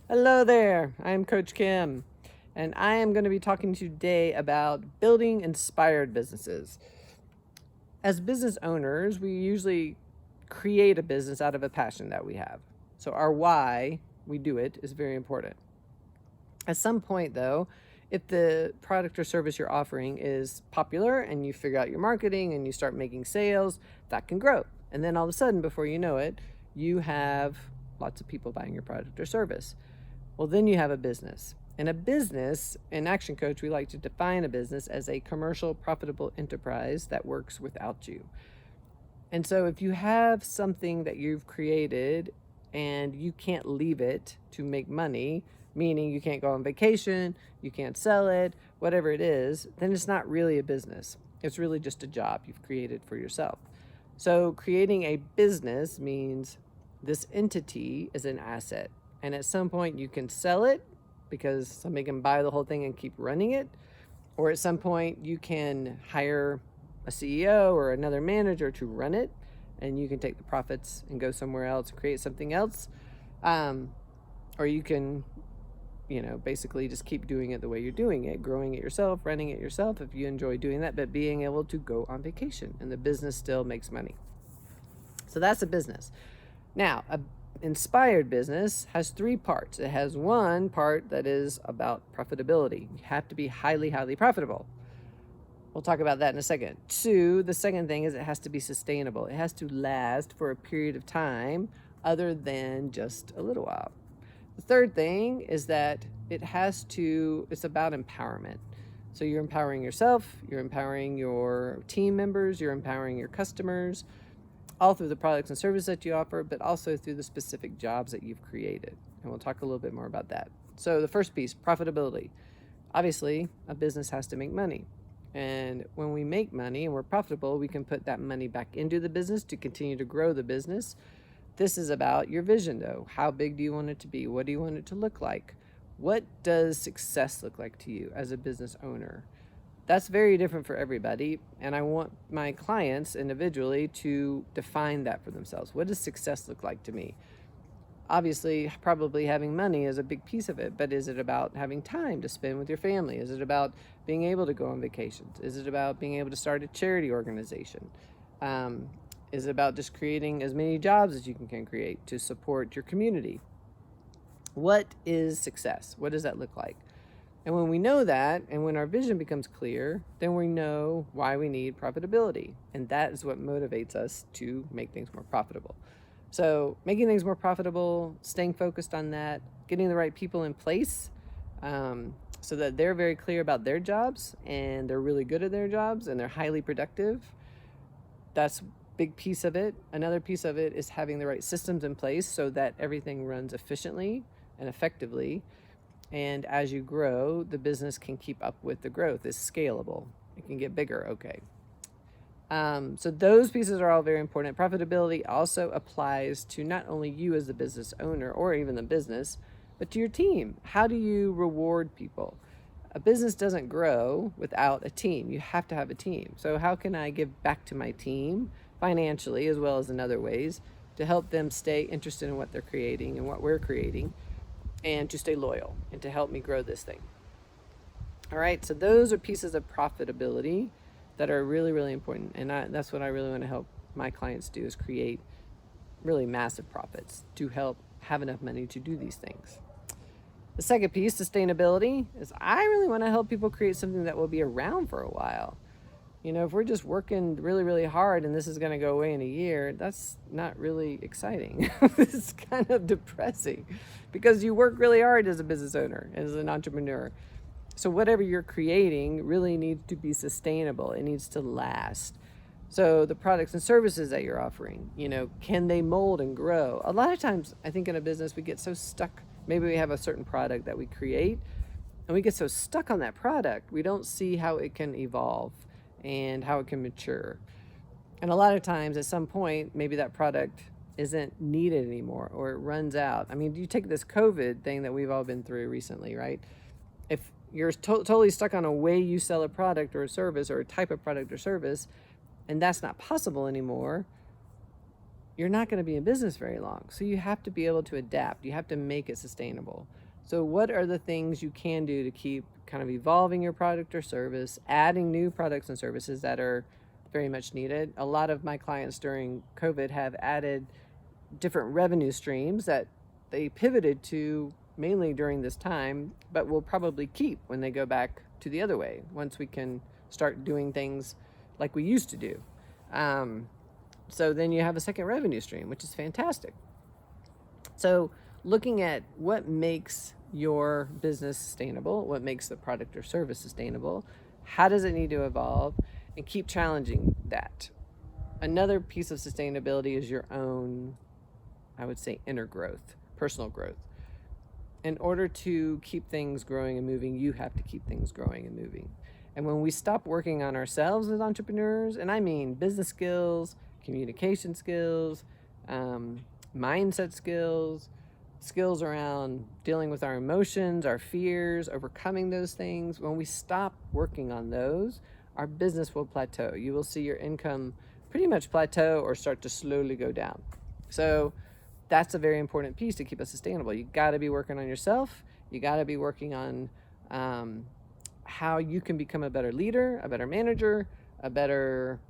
Hello there, I'm Coach Kim, and I am going to be talking to you today about building inspired businesses. As business owners, we usually create a business out of a passion that we have. So, our why we do it is very important. At some point, though, if the product or service you're offering is popular and you figure out your marketing and you start making sales, that can grow. And then all of a sudden, before you know it, you have lots of people buying your product or service. Well, then you have a business. And a business, in Action Coach, we like to define a business as a commercial, profitable enterprise that works without you. And so if you have something that you've created and you can't leave it to make money, meaning you can't go on vacation, you can't sell it, whatever it is, then it's not really a business. It's really just a job you've created for yourself. So creating a business means this entity is an asset. And at some point you can sell it because somebody can buy the whole thing and keep running it. Or at some point you can hire a CEO or another manager to run it, and you can take the profits and go somewhere else, create something else. Or you can, basically just keep doing it the way you're doing it, growing it yourself, running it yourself if you enjoy doing that, but being able to go on vacation and the business still makes money. So that's a business. Now, a inspired business has three parts. It has one part that is about profitability. You have to be highly, highly profitable. We'll talk about that in a second. Two, the second thing is it has to be sustainable. It has to last for a period of time other than just a little while. The third thing is that it's about empowerment. So you're empowering yourself, you're empowering your team members, you're empowering your customers, all through the products and services that you offer, but also through the specific jobs that you've created. And we'll talk a little bit more about that. So the first piece, profitability. Obviously, a business has to make money. And when we make money and we're profitable, we can put that money back into the business to continue to grow the business. This is about your vision, though. How big do you want it to be? What do you want it to look like? What does success look like to you as a business owner? That's very different for everybody, and I want my clients individually to define that for themselves. What does success look like to me? Obviously, probably having money is a big piece of it, but is it about having time to spend with your family? Is it about being able to go on vacations? Is it about being able to start a charity organization? Is it about just creating as many jobs as you can create to support your community? What is success? What does that look like? And when we know that, and when our vision becomes clear, then we know why we need profitability. And that is what motivates us to make things more profitable. So making things more profitable, staying focused on that, getting the right people in place so that they're very clear about their jobs and they're really good at their jobs and they're highly productive. That's a big piece of it. Another piece of it is having the right systems in place so that everything runs efficiently and effectively. And as you grow, the business can keep up with the growth. It's scalable. It can get bigger. Okay. So those pieces are all very important. Profitability also applies to not only you as the business owner or even the business, but to your team. How do you reward people? A business doesn't grow without a team. You have to have a team. So how can I give back to my team financially as well as in other ways to help them stay interested in what they're creating and what we're creating, and to stay loyal and to help me grow this thing? All right, so those are pieces of profitability that are really, really important. And that's what I really want to help my clients do, is create really massive profits to help have enough money to do these things. The second piece, sustainability, is I really want to help people create something that will be around for a while. If we're just working really, really hard and this is going to go away in a year, that's not really exciting. It's kind of depressing because you work really hard as a business owner, as an entrepreneur. So whatever you're creating really needs to be sustainable. It needs to last. So the products and services that you're offering, can they mold and grow? A lot of times, I think in a business, we get so stuck. Maybe we have a certain product that we create and we get so stuck on that product, we don't see how it can evolve and how it can mature. And a lot of times at some point, maybe that product isn't needed anymore or it runs out. I mean, you take this COVID thing that we've all been through recently, right? If you're totally stuck on a way you sell a product or a service or a type of product or service, and that's not possible anymore, you're not going to be in business very long. So you have to be able to adapt. You have to make it sustainable. So what are the things you can do to keep kind of evolving your product or service, adding new products and services that are very much needed? A lot of my clients during COVID have added different revenue streams that they pivoted to mainly during this time, but will probably keep when they go back to the other way, once we can start doing things like we used to do. So then you have a second revenue stream, which is fantastic. So looking at what makes your business sustainable, what makes the product or service sustainable, how does it need to evolve, and keep challenging that. Another piece of sustainability is your own, I would say, inner growth, personal growth. In order to keep things growing and moving, you have to keep things growing and moving. And when we stop working on ourselves as entrepreneurs, and I mean business skills, communication skills, mindset skills, skills around dealing with our emotions, our fears, overcoming those things, when we stop working on those, our business will plateau. You will see your income pretty much plateau or start to slowly go down. So that's a very important piece to keep it sustainable. You got to be working on yourself. You got to be working on how you can become a better leader, a better manager, a better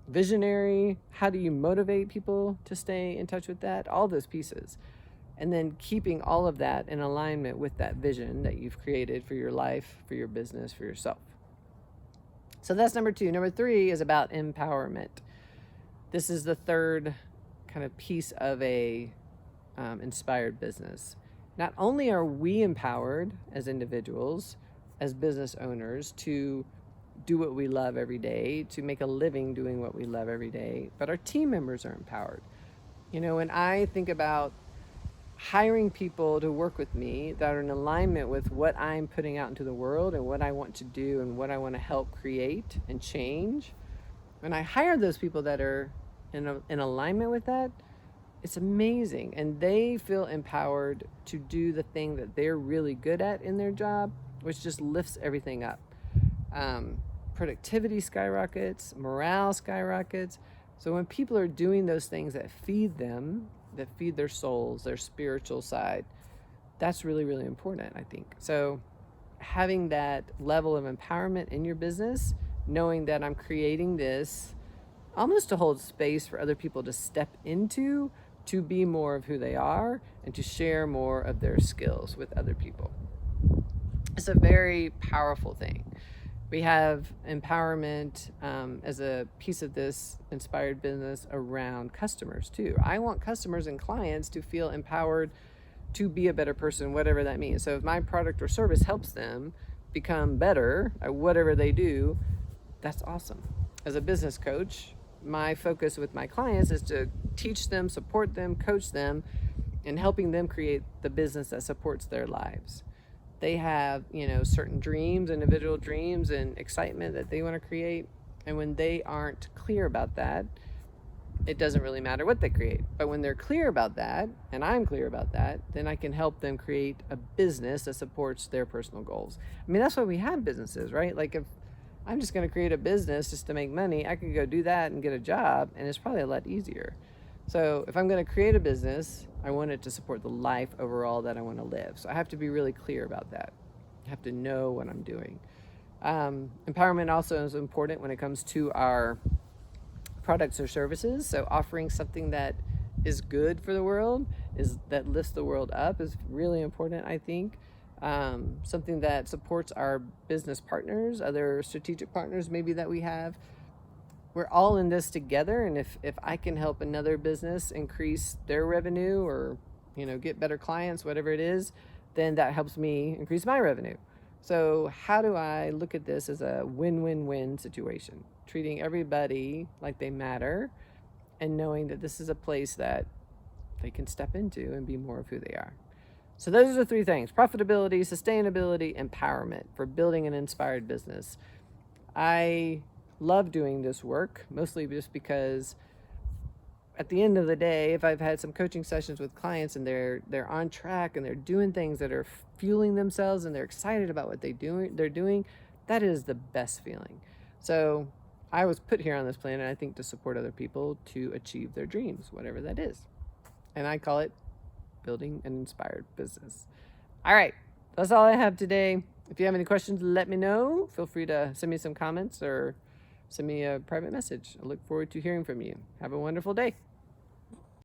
visionary. How do you motivate people to stay in touch with that? All those pieces. And then keeping all of that in alignment with that vision that you've created for your life, for your business, for yourself. So that's number 2. Number 3 is about empowerment. This is the third kind of piece of a inspired business. Not only are we empowered as individuals, as business owners, to do what we love every day, to make a living doing what we love every day, but our team members are empowered. You know, when I think about hiring people to work with me that are in alignment with what I'm putting out into the world and what I want to do and what I want to help create and change, when I hire those people that are in alignment with that, it's amazing. And they feel empowered to do the thing that they're really good at in their job, which just lifts everything up. Productivity skyrockets, morale skyrockets. So when people are doing those things that feed them, that feed their souls, their spiritual side, that's really, really important, I think. So having that level of empowerment in your business, knowing that I'm creating this almost to hold space for other people to step into, to be more of who they are, and to share more of their skills with other people. It's a very powerful thing. We have empowerment as a piece of this inspired business around customers too. I want customers and clients to feel empowered to be a better person, whatever that means. So if my product or service helps them become better at whatever they do, that's awesome. As a business coach, my focus with my clients is to teach them, support them, coach them, and helping them create the business that supports their lives. They have, certain dreams, individual dreams and excitement that they want to create. And when they aren't clear about that, it doesn't really matter what they create. But when they're clear about that, and I'm clear about that, then I can help them create a business that supports their personal goals. I mean, that's why we have businesses, right? Like if I'm just going to create a business just to make money, I could go do that and get a job, and it's probably a lot easier. So if I'm going to create a business, I want it to support the life overall that I want to live. So I have to be really clear about that. I have to know what I'm doing. Empowerment also is important when it comes to our products or services. So offering something that is good for the world, that lifts the world up, is really important, I think. Something that supports our business partners, other strategic partners maybe that we have. We're all in this together, and if I can help another business increase their revenue or get better clients, whatever it is, then that helps me increase my revenue. So how do I look at this as a win-win-win situation? Treating everybody like they matter and knowing that this is a place that they can step into and be more of who they are. So those are the 3 things: profitability, sustainability, empowerment for building an inspired business. I love doing this work, mostly just because at the end of the day, if I've had some coaching sessions with clients and they're on track and they're doing things that are fueling themselves and they're excited about what they're doing, that is the best feeling. So I was put here on this planet, I think, to support other people to achieve their dreams, whatever that is. And I call it building an inspired business. All right, that's all I have today. If you have any questions, let me know. Feel free to send me some comments or send me a private message. I look forward to hearing from you. Have a wonderful day.